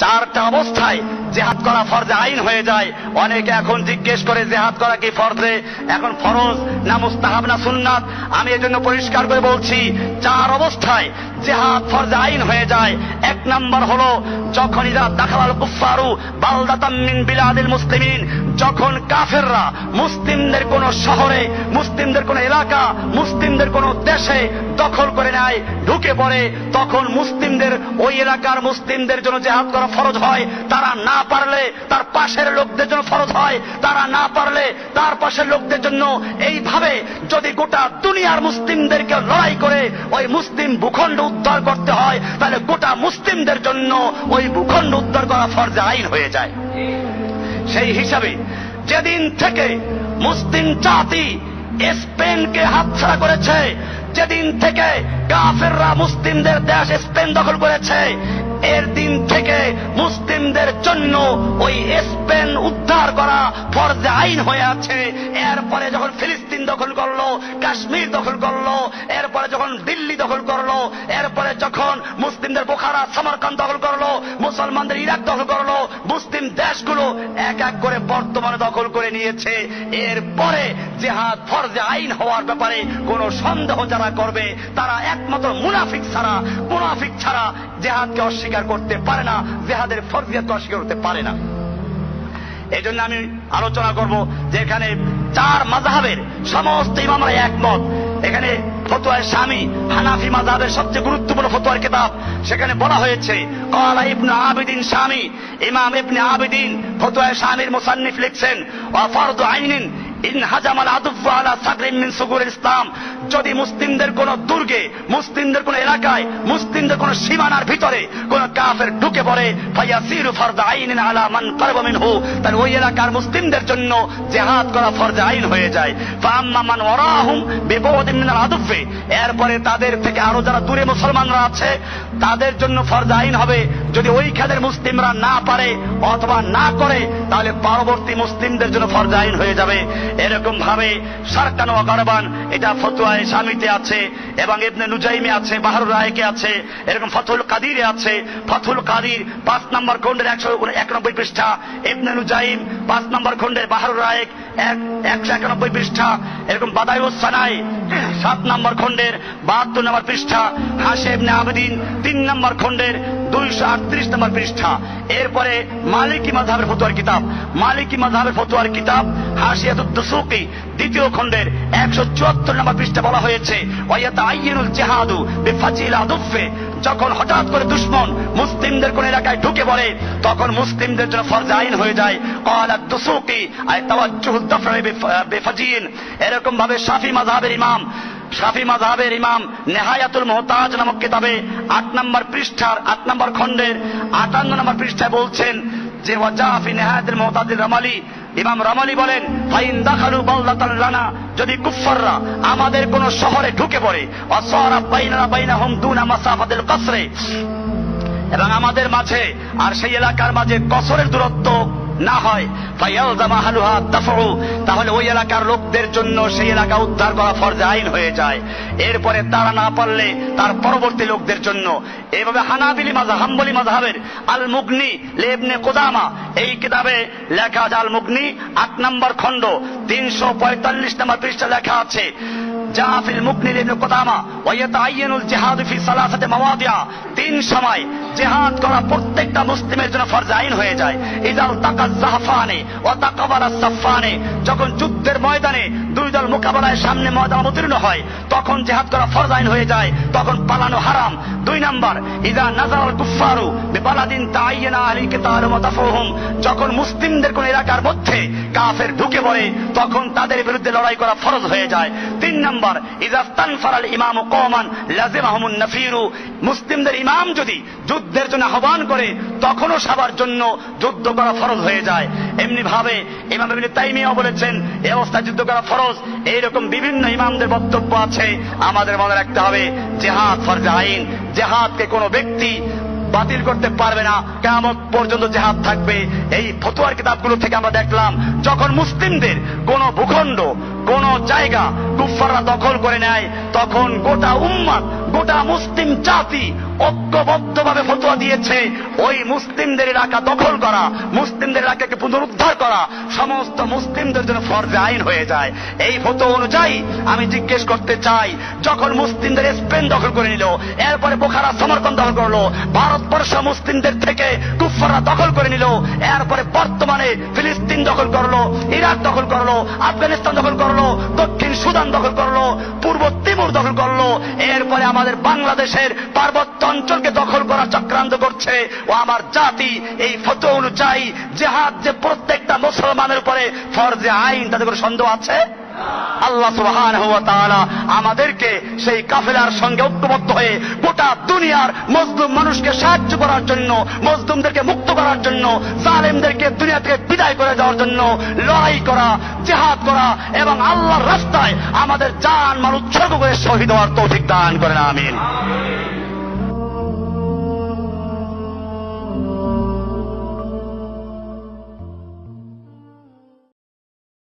চারটা অবস্থায় জিহাদ করা ফরজে আইন হয়ে যায়। অনেকে এখন জিজ্ঞেস করে জিহাদ করা কি ফরজে, এখন ফরজ না মুস্তাহাব না সুন্নাত? আমি এজন্য পরিষ্কার করে বলছি, চার অবস্থায় জিহাদ ফরজে আইন হয়ে যায়। এক নাম্বার হলো যখন ইদা দাখালাল কুফফারু বালদাতাম মিন বিলাদিল মুসলিমিন, যখন কাফেররা মুসলিমদের কোন শহরে, মুসলিমদের কোন এলাকা, মুসলিমদের কোন দেশে দখল করে নেয়, ঢুকে পড়ে, তখন মুসলিমদের ওই এলাকার মুসলিমদের জন্য জিহাদ করা ফরজ হয়। তারা না পারলে তার পাশের লোকদের জন্য ফরজ হয়, তারা না পারলে তার পাশের লোকদের জন্য। এইভাবে যদি গোটা দুনিয়ার মুসলিমদেরকে লড়াই করে ওই মুসলিম ভূখণ্ড উদ্ধার করতে হয়, তাহলে গোটা মুসলিমদের জন্য ওই ভূখণ্ড উদ্ধার করা ফরজে আইন হয়ে যায়। সেই হিসাবে যেদিন থেকে মুসলিম জাতি স্পেনকে হাতছাড়া করেছে, যেদিন থেকে কাফেররা মুসলিমদের দেশ স্পেন দখল করেছে, এর দিন থেকে মুসলিমদের জন্য ওই স্পেন উদ্ধার করা ফরজে আইন হয়ে আছে। এরপরে যখন ফিলিস্তিন দখল করলো, কাশ্মীর দখল করলো, এরপরে যখন দিল্লি দখল করলো, এরপরে যখন মুসলিমদের বোখারা সামারকান্দ দখল করলো, মুসলমানদের ইরাক দখল করলো, মুসলিম দেশগুলো এক এক করে বর্তমানে দখল করে নিয়েছে। এরপরে জিহাদ ফরজে আইন হওয়ার ব্যাপারে কোনো সন্দেহ যারা করবে, তারা একমাত্র মুনাফিক ছাড়া জিহাদকে অস্বীকার করতে পারে না, জিহাদের ফরজিয়াতকে অস্বীকার করতে পারে না। এই জন্য আমি আলোচনা করব যে এখানে চার মাযহাবের সমস্ত ইমামরা একমত। এখানে ফতোয়ায়ে শামী, হানাফি মাযহাবের সবচেয়ে গুরুত্বপূর্ণ ফতোয়ার কিতাব, সেখানে বলা হয়েছে ক্বালা ইবনে আবিদিন শামী, ইমাম ইবনে আবিদিন ফতোয়ায়ে শামীর মুসান্নিফ লিখছেন, ওয়া ফারদু আইনিন ইন হাজামাল আদুফ আলা সাগরিন মিন সুগুরিল ইসলাম, যদি মুসলিমদের কোন দুর্গে, মুসলিমদের কোন এলাকায়, মুসলিমদের কোন সীমানার ভিতরে কোন কাফের ঢুকে পড়ে, ফায়াসিরু ফারদু আইনিন আলা মান কারবা মিনহু, তাহলে ওই এলাকার মুসলিমদের জন্য জিহাদ করা ফরজ আইন হয়ে যায়। ফাআম্মা মান ওয়ারাহুম বিবুদিন মিনাল আদুফ, এরপরে তাদের থেকে আরো যারা দূরে মুসলমানরা আছে তাদের জন্য ফরজ আইন হবে। যদি ওইখানের মুসলিমরা না পারে অথবা না করে, তাহলে পরবর্তী মুসলিমদের জন্য ফরজ আইন হয়ে যাবে। এরকম ভাবে সারকান ওয়া গারবান, এটা ফতোয়ায়ে শামীতে আছে এবং ইবনে নুজাইমে আছে, বাহরুর রায়কে আছে, এরকম ফাথুল কাদিরে আছে। ফাথুল কাদির 5 নম্বর খণ্ডের 191 পৃষ্ঠা, ইবনে নুজাইম 5 নম্বর খণ্ডের, বাহরুর রায়ক 191 পৃষ্ঠা, এরকম বাদায়ুস সানাই 7 নম্বর খণ্ডের 72 নম্বর পৃষ্ঠা, হাশে ইবনে আবিদিন 3 নম্বর খণ্ডের 238 নম্বর পৃষ্ঠা। এরপরে মালিকি মাযহাবের ফতোয়ার কিতাব, মালিকি মাযহাবের ফতোয়ার কিতাব হাশিয়াতুদ দুসুকি 2য় খণ্ডের 174 নম্বর পৃষ্ঠা বলা হয়েছে, ওয়ায়াতাআইয়ানুল জিহাদু বিফাজিল আদুফে, যখন হঠাৎ করে দুশমন মুসলিমদের কোন এলাকায় ঢুকে পড়ে, তখন মুসলিমদের জন্য ফরজ আইন হয়ে যায়। ক্বালা দুসুকি আই তাওয়াজ্জুহুদ দাফরি বিফাজিল, এরকম ভাবে শাফি মাযহাবের ইমাম নেহায়াতুল মুহতাজ নামক কিতাবে 8 নম্বর পৃষ্ঠার 8 নম্বর খণ্ডের 58 নম্বর পৃষ্ঠায় বলছেন যে ওয়াজাফি নেহায়াতুল মুহতাজির রামালি, ইমাম রামালি বলেন, ফাইন দাখালু বালদাতান লানা, যদি কুফফাররা আমাদের কোন শহরে ঢুকে পড়ে, ওয়াসারা বাইনানা বাইনাহুম দুনা মাসাফাতিল কসরে, এবং আমাদের মাঝে আর সেই এলাকার মাঝে কসরের দূরত্ব না হয়, ফায়ালজামা আহলুহা দাফউ, তাহলে ওই এলাকার লোকদের জন্য সেই এলাকা উদ্ধার করা ফরজ আইন হয়ে যায়। এরপরে তারা না পারলে তার পরবর্তী লোকদের জন্য। এইভাবে হাম্বলি মাযহাবের আল মুগনি ইবনে কুদামা, এই কিতাবে লেখা আছে, আল মুগনি 8 নম্বর খণ্ড 345 নম্বর পৃষ্ঠা লেখা আছে, জাফিল মুগনি ইবনে কুদামা ওয়ায়াতাআইয়ানুল জিহাদ ফি সালাসাতি মাওয়াদিআ, 3 সময় জিহাদ করা প্রত্যেকটা মুসলিমের জন্য ফরজ আইন হয়ে যায়। ইদাল তাকাজ জাহফানে ওয়া তাকাবালা সাফানে, যখন যুদ্ধের ময়দানে দুই দল মোকাবেলায় সামনে ময়দান অবতীর্ণ হয়, তখন জিহাদ করা ফরজ আইন হয়ে যায়, তখন পালানো হারাম। 2 নম্বর, ইদা নাযারাল কুফফারু বিবালাদিন তাআয়্যানা আলী কিতালুহুম ওয়া দাফউহুম, যখন মুসলিমদের কোন এলাকার মধ্যে কাফের ঢুকে পড়ে, তখন তাদের বিরুদ্ধে লড়াই করা ফরজ হয়ে যায়। 3 নম্বর, ইদা ইস্তানফারাল ইমামু কওমান লাযিমাহুমুন নাফিরু, মুসলিমদের ইমাম যদি যুদ্ধের জন্য আহ্বান করে, তখনও সবার জন্য যুদ্ধ করা ফরজ হয়ে যায়। এমনি ভাবে ইমাম ইবনে তাইমিয়া বলেছেন এই অবস্থায় যুদ্ধ করা ফরজ। এইরকম বিভিন্ন ইমামদের বক্তব্য আছে। আমাদের মনে রাখতে হবে জিহাদ ফরজ আইন, জিহাদকে কোনো ব্যক্তি বাতিল করতে পারবে না, কিয়ামত পর্যন্ত জিহাদ থাকবে। এই ফতোয়ার কিতাবগুলো থেকে আমরা দেখলাম, যখন মুসলিমদের কোন ভূখণ্ড, কোন জায়গা কুফফাররা দখল করে নেয়, তখন গোটা উম্মাত, গোটা মুসলিম জাতি ঐক্যবদ্ধভাবে ফতোয়া দিয়েছে ওই মুসলিমদের এলাকা দখল করা, মুসলিমদের এলাকাকে পুনরুদ্ধার করা সমস্ত মুসলিমদের জন্য ফরজে আইন হয়ে যায়। এই ফতোয়া অনুযায়ী আমি জিজ্ঞেস করতে চাই, যখন মুসলিমদের স্পেন দখল করে নিল, এরপরে বোখারা সমরকন্দ দখল করলো, ভারতবর্ষ মুসলিমদের থেকে কুফাররা দখল করে নিল, এরপরে বর্তমানে ফিলিস্তিন দখল করলো, ইরাক দখল করলো, আফগানিস্তান দখল করলো, দক্ষিণ সুদান দখল করলো, পূর্ব তিমুর দখল করলো, এরপরে আমাদের বাংলাদেশের পার্বত্য অঞ্চলকে দখল করার চক্রান্ত করছে। ও আমার জাতি, এই ফতোয়া অনুযায়ী জিহাদ যে প্রত্যেকটা মুসলমানের উপরে ফরজে আইন, তাতে কোনো সন্দেহ আছে? আল্লাহ সুবহানাহু ওয়া তাআলা আমাদেরকে সেই কাফেলার সঙ্গে ঐক্যবদ্ধ হয়ে গোটা দুনিয়ার মজলুম মানুষকে সাহায্য করার জন্য, মজলুমদেরকে মুক্ত করার জন্য, জালেমদেরকে দুনিয়া থেকে বিদায় করে দেওয়ার জন্য লড়াই করা, জিহাদ করা এবং আল্লাহর রাস্তায় আমাদের জান মাল উৎসর্গ করে শহীদ হওয়ার তৌফিক দান করেন, আমিন।